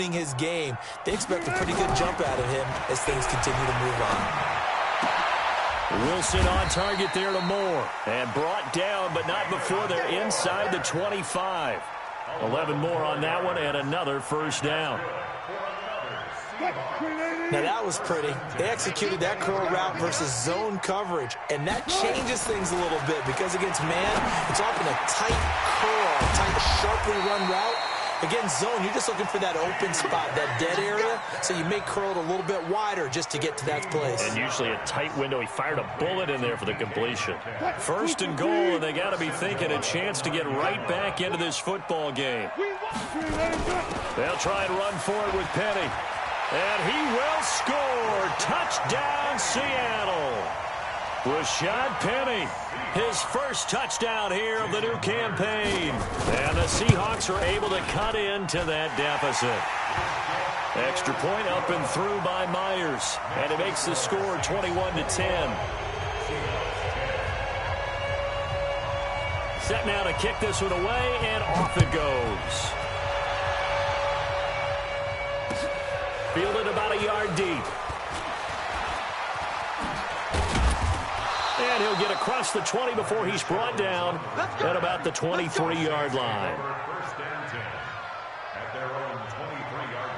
honing his game. They expect a pretty good jump out of him as things continue to move on. Wilson on target there to Moore. And brought down, but not before they're inside the 25. 11 more on that one, and another first down. Now that was pretty. They executed that curl route versus zone coverage, and that changes things a little bit because against man, it's often a tight curl, tight, sharply run route. Against zone, you're just looking for that open spot, that dead area, so you may curl it a little bit wider just to get to that place. And usually a tight window. He fired a bullet in there for the completion. First and goal, and they got to be thinking a chance to get right back into this football game. They'll try and run for it with Penny. And he will score. Touchdown, Seattle. Rashad Penny, his first touchdown here of the new campaign. And the Seahawks are able to cut into that deficit. Extra point up and through by Myers. And it makes the score 21-10. Set now to kick this one away, and off it goes. Fielded about a yard deep. And he'll get across the 20 before he's brought down at about the 23-yard line. First and 10 at their own 23-yard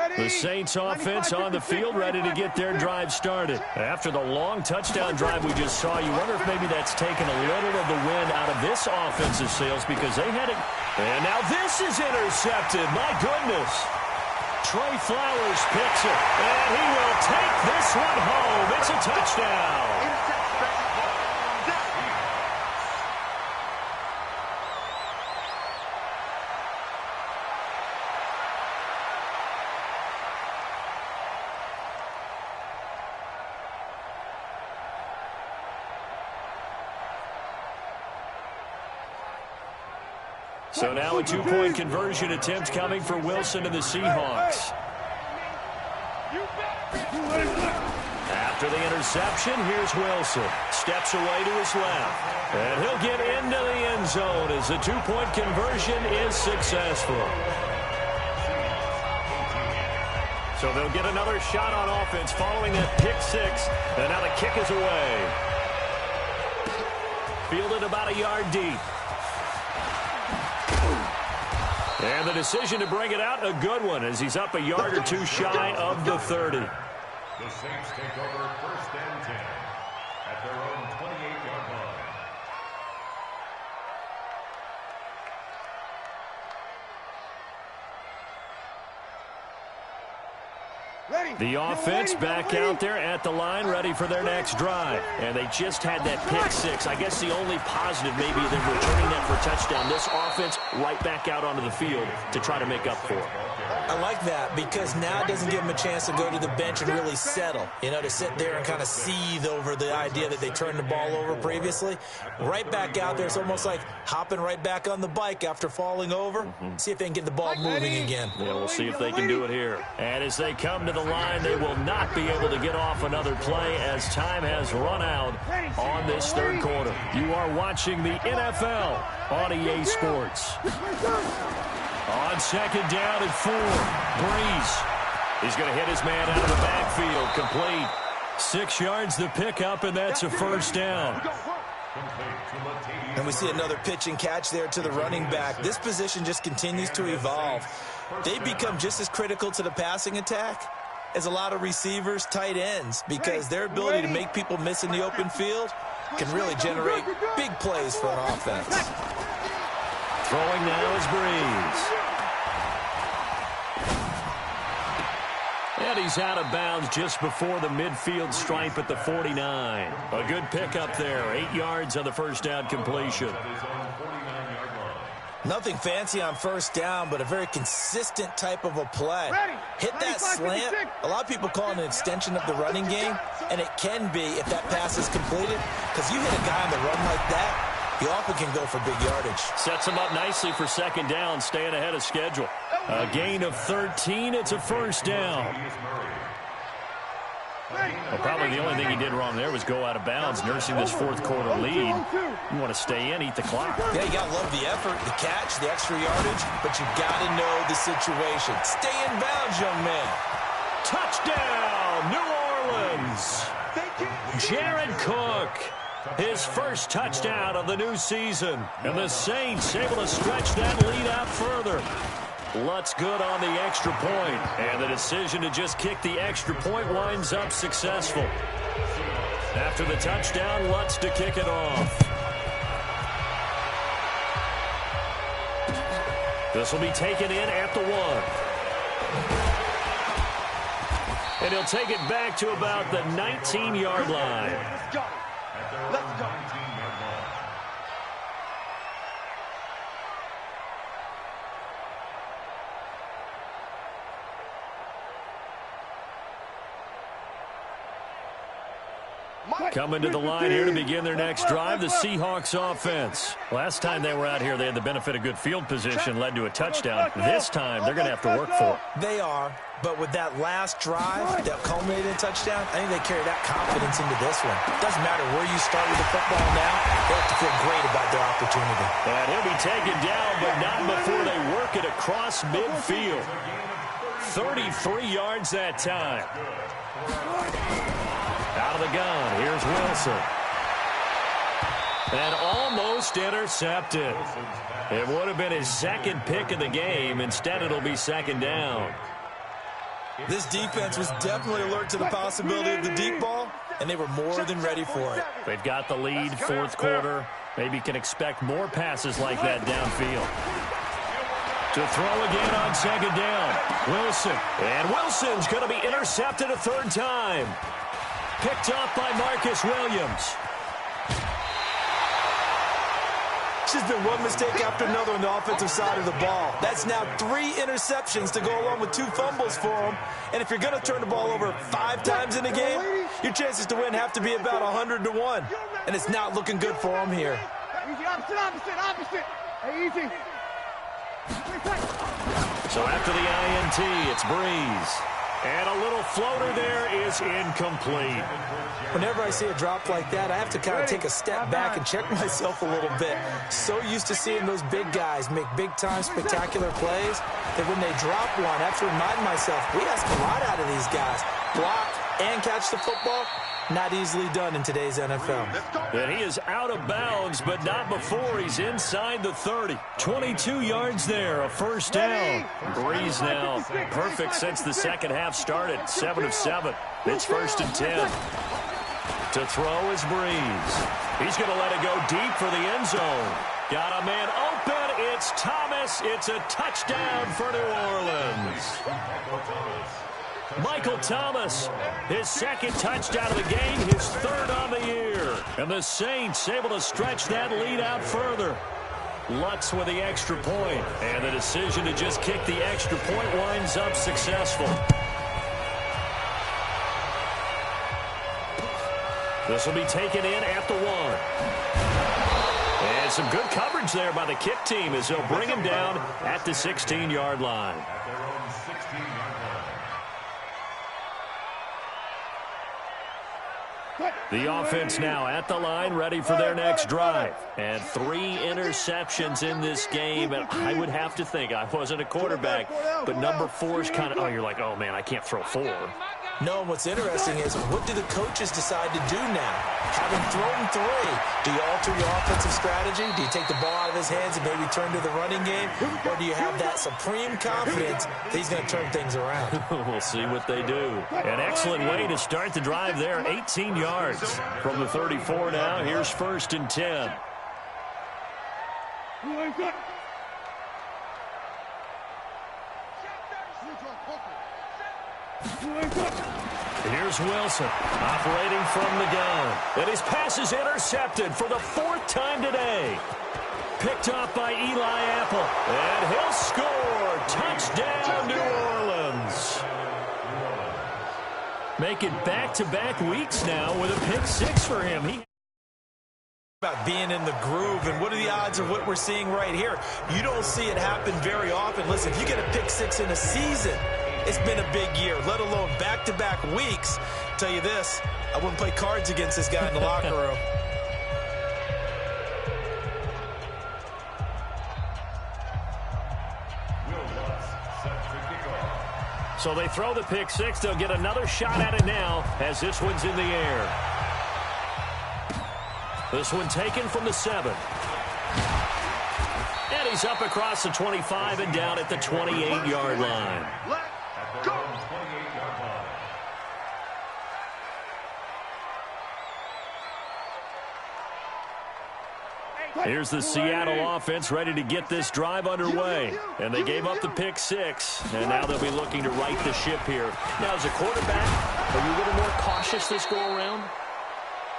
line. The Saints offense on the field, ready to get their drive started. After the long touchdown drive we just saw, you wonder if maybe that's taken a little of the wind out of this offensive sails because they had it. And now this is intercepted. My goodness. Trey Flowers picks it, and he will take this one home. It's a touchdown. So now a two-point conversion attempt coming for Wilson and the Seahawks. After the interception, here's Wilson. Steps away to his left. And he'll get into the end zone as the two-point conversion is successful. So they'll get another shot on offense following that pick six. And now the kick is away. Fielded about a yard deep. And the decision to bring it out, a good one, as he's up a yard or two shy of the 30. The Saints take over first and 10 at their own 28-yard line. The offense back out there at the line, ready for their next drive. And they just had that pick six. I guess the only positive maybe them returning that for a touchdown. This offense right back out onto the field to try to make up for it. I like that because now it doesn't give them a chance to go to the bench and really settle. You know, to sit there and kind of seethe over the idea that they turned the ball over previously. Right back out there, it's almost like hopping right back on the bike after falling over. See if they can get the ball moving again. Yeah, we'll see if they can do it here. And as they come to the line, they will not be able to get off another play as time has run out on this third quarter. You are watching the NFL on EA Sports. On second down and 4, Breeze. He's going to hit his man out of the backfield, complete. 6 yards the pickup, and that's a first down. And we see another pitch and catch there to the running back. This position just continues to evolve. They become just as critical to the passing attack as a lot of receivers, tight ends, because their ability to make people miss in the open field can really generate big plays for an offense. Throwing now is Breeze. And he's out of bounds just before the midfield stripe at the 49. A good pickup there. 8 yards on the first down completion. Nothing fancy on first down, but a very consistent type of a play. Hit that slant. A lot of people call it an extension of the running game, and it can be if that pass is completed, because you hit a guy on the run like that, he often can go for big yardage. Sets him up nicely for second down, staying ahead of schedule. A gain of 13. It's a first down. Well, probably the only thing he did wrong there was go out of bounds, nursing this fourth quarter lead. You want to stay in, eat the clock. Yeah, you got to love the effort, the catch, the extra yardage, but you got to know the situation. Stay in bounds, young man. Touchdown, New Orleans. Jared Cook, his first touchdown of the new season. And the Saints able to stretch that lead out further. Lutz good on the extra point, and the decision to just kick the extra point winds up successful. After the touchdown, Lutz to kick it off. This will be taken in at the 1. And he'll take it back to about the 19-yard line. Let's go. Let's go. Coming to the line here to begin their next drive, the Seahawks offense. Last time they were out here, they had the benefit of good field position, led to a touchdown. This time, they're going to have to work for it. They are, but with that last drive that culminated in a touchdown, I think they carry that confidence into this one. Doesn't matter where you start with the football now, they have to feel great about their opportunity. And he'll be taken down, but not before they work it across midfield. 33 yards that time. Out of the gun, here's Wilson. And almost intercepted. It would have been his second pick of the game. Instead, it'll be second down. This defense was definitely alert to the possibility of the deep ball, and they were more than ready for it. They've got the lead, fourth quarter. Maybe can expect more passes like that downfield. To throw again on second down. Wilson. And Wilson's going to be intercepted a third time. Picked up by Marcus Williams. It's just been one mistake after another on the offensive side of the ball. That's now 3 interceptions to go along with 2 fumbles for him. And if you're going to turn the ball over 5 times in a game, your chances to win have to be about 100-1. And it's not looking good for him here. Easy, opposite. Hey, easy. So after the INT, it's Breeze. And a little floater there is incomplete. Whenever I see a drop like that, I have to kind of take a step back and check myself a little bit. So used to seeing those big guys make big-time spectacular plays that when they drop one, I have to remind myself, we ask a lot out of these guys. Block and catch the football, not easily done in today's NFL. And he is out of bounds, but not before he's inside the 30. 22 yards there, a first down. Breeze now perfect since the second half started, 7 of 7. It's 1st and 10. To throw is Breeze. He's going to let it go deep for the end zone. Got a man open. It's Thomas. It's a touchdown for New Orleans. Michael Thomas, his second touchdown of the game, his 3rd on the year. And the Saints able to stretch that lead out further. Lutz with the extra point, and the decision to just kick the extra point winds up successful. This will be taken in at the 1. And some good coverage there by the kick team as they'll bring him down at the 16-yard line. The offense now at the line, ready for their next drive. And 3 interceptions in this game. And I would have to think, I wasn't a quarterback, but number 4 is kind of, oh, you're like, oh, man, I can't throw 4. No, and what's interesting is, what do the coaches decide to do now? Having thrown 3, do you alter your offensive strategy? Do you take the ball out of his hands and maybe turn to the running game? Or do you have that supreme confidence that he's going to turn things around? We'll see what they do. An excellent way to start the drive there, 18 yards. From the 34 now, here's 1st and 10. Here's Wilson, operating from the gun. And his pass is intercepted for the 4th time today. Picked up by Eli Apple. And he'll score. Touchdown, New Orleans. Make it back-to-back weeks now with a pick 6 for him. About being in the groove, and what are the odds of what we're seeing right here? You don't see it happen very often. Listen, if you get a pick 6 in a season, It's been a big year, let alone back-to-back weeks. Tell you this, I wouldn't play cards against this guy in the locker room. So they throw the pick six. They'll get another shot at it now as this one's in the air. This one taken from the 7. And he's up across the 25 and down at the 28-yard line. Let's go. Here's the Seattle offense ready to get this drive underway. And they gave up the pick six, and now they'll be looking to right the ship here. Now, as a quarterback, are you a little more cautious this go-around?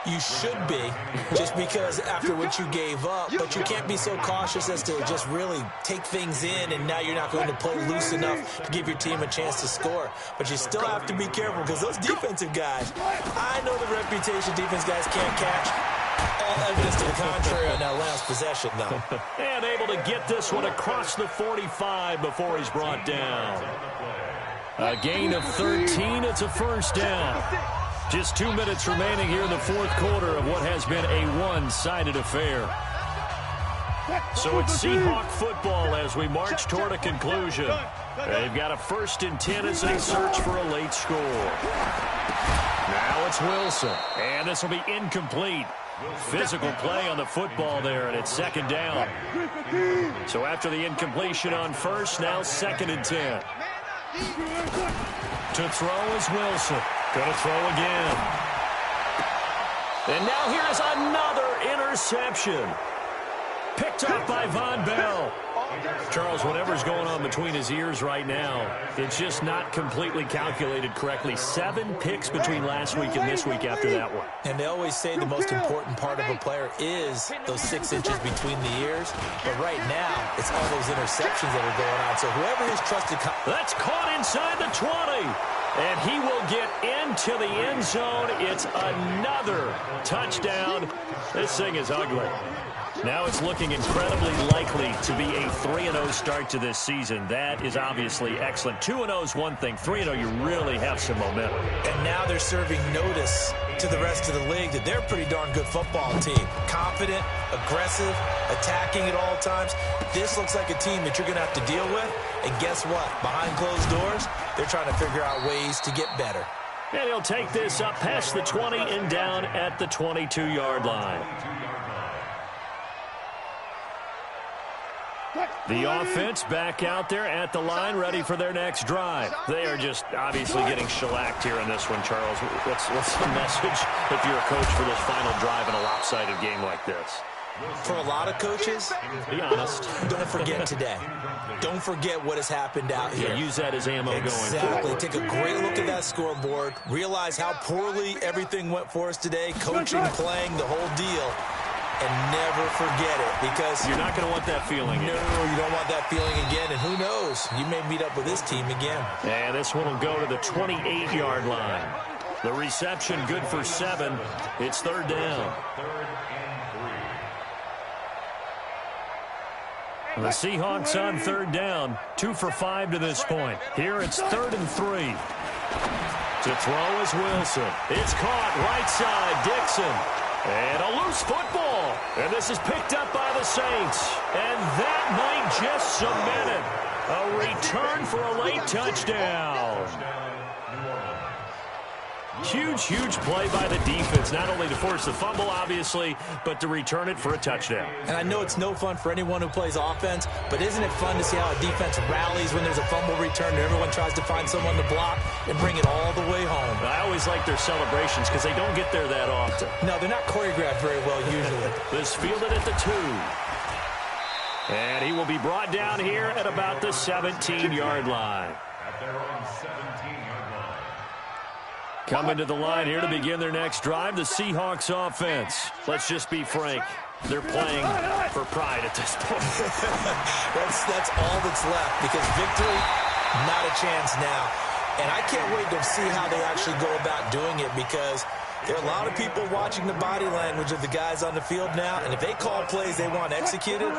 You should be, just because after what you gave up, but you can't be so cautious as to just really take things in, and now you're not going to play loose enough to give your team a chance to score. But you still have to be careful, because those defensive guys, I know the reputation defense guys can't catch. All evidence to the contrary on that last possession, though. And able to get this one across the 45 before he's brought down. A gain of 13, it's a first down. Just 2 minutes remaining here in the fourth quarter of what has been a one-sided affair. So it's Seahawk football as we march toward a conclusion. They've got a 1st and 10 as they search for a late score. Now it's Wilson, and this will be incomplete. Physical play on the football there, and it's 2nd down. So after the incompletion on 1st, now 2nd and 10. To throw is Wilson. Going to throw again. And now here's another interception. Picked up by Von Bell. Charles, whatever's going on between his ears right now, it's just not completely calculated correctly. 7 picks between last week and this week after that one. And they always say the most important part of a player is those 6 inches between the ears. But right now, it's all those interceptions that are going on. So whoever his trusted... That's caught inside the 20. And he will get into the end zone. It's another touchdown. This thing is ugly. Now it's looking incredibly likely to be a 3-0 start to this season. That is obviously excellent. 2-0 is one thing. 3-0, you really have some momentum. And now they're serving notice to the rest of the league that they're a pretty darn good football team. Confident, aggressive, attacking at all times. This looks like a team that you're going to have to deal with. And guess what? Behind closed doors, they're trying to figure out ways to get better. And he'll take this up past the 20 and down at the 22-yard line. The offense back out there at the line, ready for their next drive. They are just obviously getting shellacked here in this one, Charles. What's the message if you're a coach for this final drive in a lopsided game like this? For a lot of coaches, be honest, don't forget today. Don't forget what has happened out here. Yeah, use that as ammo going forward. Take a great look at that scoreboard. Realize how poorly everything went for us today. Coaching, playing, the whole deal. And never forget it, because you're not going to want that feeling again. No, you don't want that feeling again. And who knows? You may meet up with this team again. And this one will go to the 28-yard line. The reception good for 7. It's 3rd down. The Seahawks on 3rd down. 2 for 5 to this point. Here it's 3rd and 3. To throw is Wilson. It's caught right side. Dixon. And a loose football. And this is picked up by the Saints. And that might just cement it. A return for a late touchdown. Huge, huge play by the defense, not only to force the fumble, obviously, but to return it for a touchdown. And I know it's no fun for anyone who plays offense, but isn't it fun to see how a defense rallies when there's a fumble return and everyone tries to find someone to block and bring it all the way home? I always like their celebrations because they don't get there that often. No, they're not choreographed very well usually. This fielded at the 2. And he will be brought down here at about the 17-yard line. At their own 17-yard line. Coming to the line here to begin their next drive, the Seahawks offense. Let's just be frank. They're playing for pride at this point. that's all that's left, because victory, not a chance now. And I can't wait to see how they actually go about doing it, because There are a lot of people watching the body language of the guys on the field now, and if they call plays they want executed,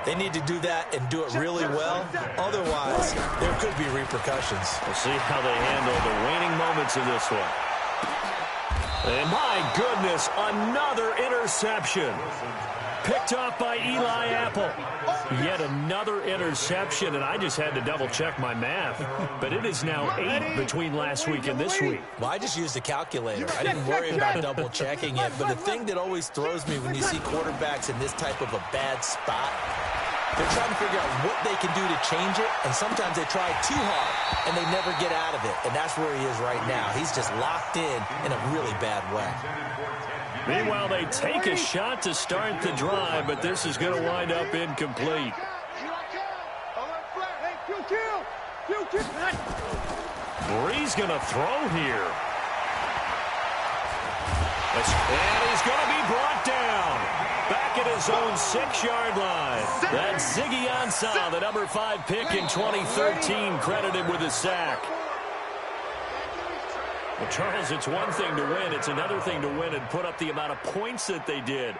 they need to do that and do it really well. Otherwise, there could be repercussions. We'll see how they handle the waning moments of this one. And my goodness, another interception. Picked off by Eli Apple. Yet another interception, and I just had to double-check my math. But it is now 8 between last week and this week. Well, I just used a calculator. I didn't worry about double-checking it. But the thing that always throws me when you see quarterbacks in this type of a bad spot, they're trying to figure out what they can do to change it, and sometimes they try too hard, and they never get out of it. And that's where he is right now. He's just locked in a really bad way. Meanwhile, they take a shot to start the drive, but this is going to wind up incomplete. Bree's going to throw here. And he's going to be brought down. Back at his own 6-yard line. That's Ziggy Ansah, the number 5 pick in 2013, credited with a sack. Well, Charles, it's one thing to win. It's another thing to win and put up the amount of points that they did.